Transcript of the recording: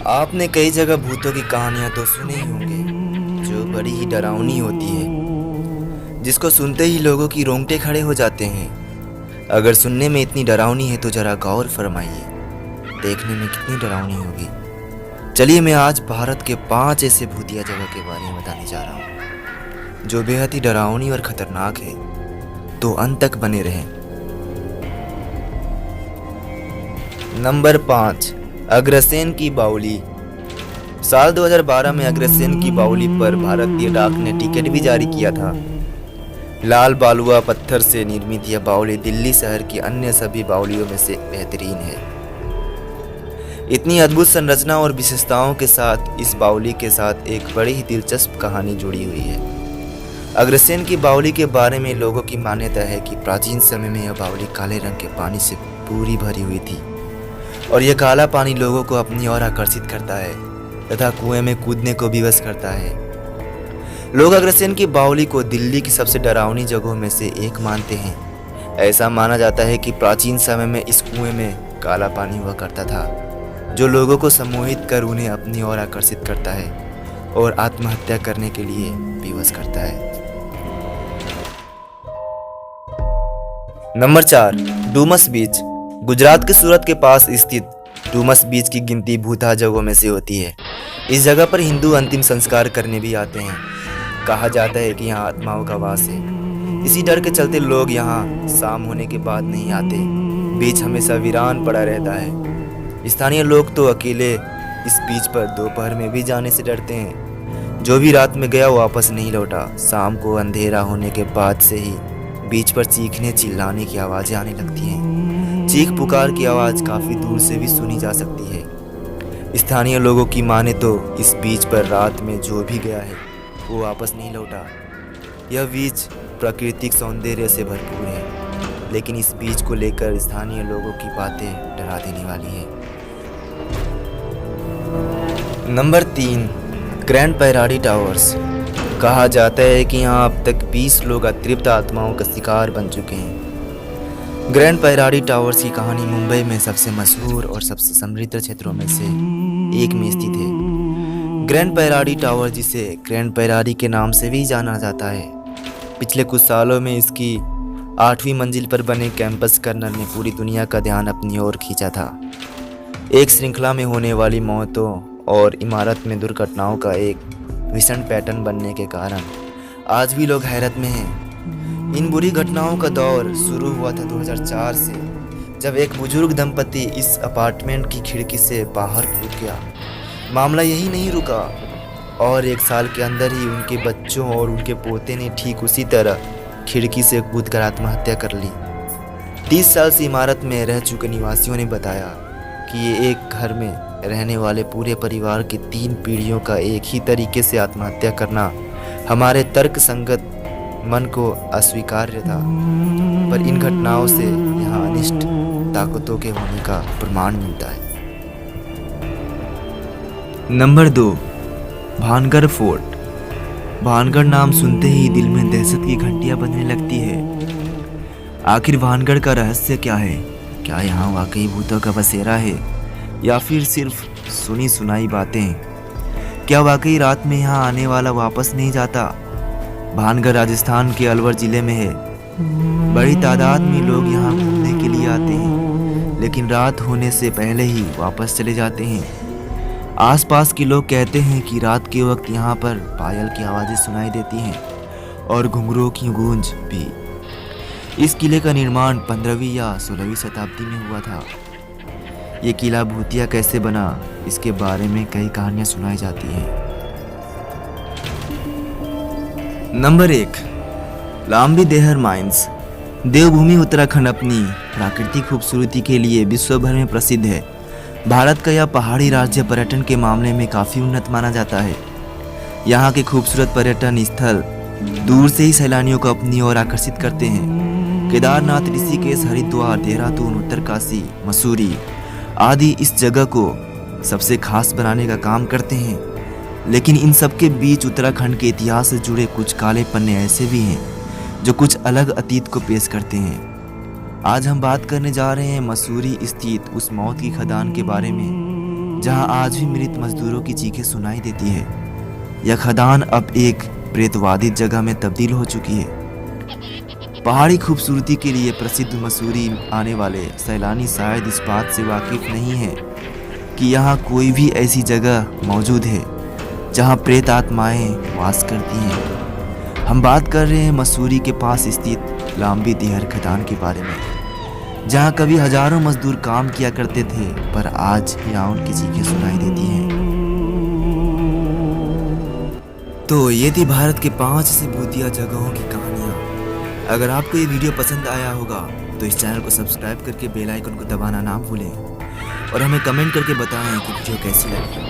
आपने कई जगह भूतों की कहानियां तो सुनी ही होंगी जो बड़ी ही डरावनी होती है, जिसको सुनते ही लोगों की रोंगटे खड़े हो जाते हैं। अगर सुनने में इतनी डरावनी है तो जरा गौर फरमाइए, देखने में कितनी डरावनी होगी। चलिए मैं आज भारत के 5 ऐसे भूतिया जगह के बारे में बताने जा रहा हूँ जो बेहद ही डरावनी और खतरनाक है, तो अंत तक बने रहें। नंबर 5, अग्रसेन की बावली। साल 2012 में अग्रसेन की बावली पर भारतीय डाक ने टिकट भी जारी किया था। लाल बालुआ पत्थर से निर्मित यह बावली दिल्ली शहर की अन्य सभी बावलियों में से बेहतरीन है। इतनी अद्भुत संरचना और विशेषताओं के साथ इस बावली के साथ एक बड़ी ही दिलचस्प कहानी जुड़ी हुई है। अग्रसेन की बावली के बारे में लोगों की मान्यता है कि प्राचीन समय में यह बावली काले रंग के पानी से पूरी भरी हुई थी और यह काला पानी लोगों को अपनी ओर आकर्षित करता है तथा कुएं में कूदने को विवश करता है। लोग अग्रसेन की बावली को दिल्ली की सबसे डरावनी जगहों में से एक मानते हैं। ऐसा माना जाता है कि प्राचीन समय में इस कुएं में काला पानी हुआ करता था जो लोगों को सम्मोहित कर उन्हें अपनी ओर आकर्षित करता है और आत्महत्या करने के लिए विवश करता है। नंबर 4, डूमस बीच। गुजरात के सूरत के पास स्थित डूमस बीच की गिनती भूतहा जगहों में से होती है। इस जगह पर हिंदू अंतिम संस्कार करने भी आते हैं। कहा जाता है कि यहाँ आत्माओं का वास है। इसी डर के चलते लोग यहाँ शाम होने के बाद नहीं आते। बीच हमेशा वीरान पड़ा रहता है। स्थानीय लोग तो अकेले इस बीच पर दोपहर में भी जाने से डरते हैं। जो भी रात में गया वो वापस नहीं लौटा। शाम को अंधेरा होने के बाद से ही बीच पर चीखने चिल्लाने की आवाज़ें आने लगती हैं। चीख पुकार की आवाज़ काफ़ी दूर से भी सुनी जा सकती है। स्थानीय लोगों की माने तो इस बीच पर रात में जो भी गया है वो वापस नहीं लौटा। यह बीच प्राकृतिक सौंदर्य से भरपूर है, लेकिन इस बीच को लेकर स्थानीय लोगों की बातें डरा देने वाली है। Number 3, grand Paradi towers. कहा जाता है कि यहाँ अब तक 20 लोग अतृप्त आत्माओं का शिकार बन चुके हैं। ग्रैंड पैराडी टावर्स की कहानी मुंबई में सबसे मशहूर और सबसे समृद्ध क्षेत्रों में से एक में स्थित है। ग्रैंड पैराडी टावर, जिसे ग्रैंड पैराडी के नाम से भी जाना जाता है, पिछले कुछ सालों में इसकी 8वीं मंजिल पर बने कैंपस कर्नल ने पूरी दुनिया का ध्यान अपनी ओर खींचा था। एक श्रृंखला में होने वाली मौतों और इमारत में दुर्घटनाओं का एक भीषण पैटर्न बनने के कारण आज भी लोग हैरत में हैं। इन बुरी घटनाओं का दौर शुरू हुआ था 2004 से, जब एक बुजुर्ग दंपति इस अपार्टमेंट की खिड़की से बाहर कूद गया। मामला यही नहीं रुका और 1 साल के अंदर ही उनके बच्चों और उनके पोते ने ठीक उसी तरह खिड़की से कूदकर आत्महत्या कर ली। 30 साल से इमारत में रह चुके निवासियों ने बताया कि ये एक घर में रहने वाले पूरे परिवार की 3 पीढ़ियों का एक ही तरीके से आत्महत्या करना हमारे तर्क संगत मन को अस्वीकार्य था, पर इन घटनाओं से यहाँ अनिष्ट ताकतों के होने का प्रमाण मिलता है। Number 2, Bhangarh fort. भानगढ़ नाम सुनते ही दिल में दहशत की घंटियां बजने लगती है। आखिर भानगढ़ का रहस्य क्या है? क्या यहाँ वाकई भूतों का बसेरा है या फिर सिर्फ सुनी सुनाई बातें? क्या वाकई रात में यहाँ आने वाला वापस नहीं जाता? भानगढ़ राजस्थान के अलवर जिले में है। बड़ी तादाद में लोग यहाँ घूमने के लिए आते हैं, लेकिन रात होने से पहले ही वापस चले जाते हैं। आसपास के लोग कहते हैं कि रात के वक्त यहाँ पर पायल की आवाज़ें सुनाई देती हैं और घुंघरूओं की गूंज भी। इस किले का निर्माण 15वीं या 16वीं शताब्दी में हुआ था। ये किला भूतिया कैसे बना, इसके बारे में कई कहानियाँ सुनाई जाती हैं। नंबर 1, लांबी देहर माइंस। देवभूमि उत्तराखंड अपनी प्राकृतिक खूबसूरती के लिए विश्व भर में प्रसिद्ध है। भारत का यह पहाड़ी राज्य पर्यटन के मामले में काफ़ी उन्नत माना जाता है। यहाँ के खूबसूरत पर्यटन स्थल दूर से ही सैलानियों को अपनी ओर आकर्षित करते हैं। केदारनाथ, ऋषिकेश, हरिद्वार, देहरादून, उत्तरकाशी, मसूरी आदि इस जगह को सबसे खास बनाने का काम करते हैं। लेकिन इन सब के बीच उत्तराखंड के इतिहास से जुड़े कुछ काले पन्ने ऐसे भी हैं जो कुछ अलग अतीत को पेश करते हैं। आज हम बात करने जा रहे हैं मसूरी स्थित उस मौत की खदान के बारे में जहां आज भी मृत मजदूरों की चीखें सुनाई देती है। यह खदान अब एक प्रेतवादित जगह में तब्दील हो चुकी है। पहाड़ी खूबसूरती के लिए प्रसिद्ध मसूरी आने वाले सैलानी शायद इस बात से वाकिफ नहीं है कि यहाँ कोई भी ऐसी जगह मौजूद है जहाँ प्रेत आत्माएं वास करती हैं। हम बात कर रहे हैं मसूरी के पास स्थित लांबी दिहर खदान के बारे में, जहाँ कभी हजारों मजदूर काम किया करते थे, पर आज यहाँ उनकी चीखें सुनाई देती हैं। तो ये थी भारत के 5 ऐसी भूतिया जगहों की कहानियाँ। अगर आपको ये वीडियो पसंद आया होगा तो इस चैनल को सब्सक्राइब करके बेल आइकन को दबाना ना भूलें और हमें कमेंट करके बताएं कि वीडियो कैसी लगी।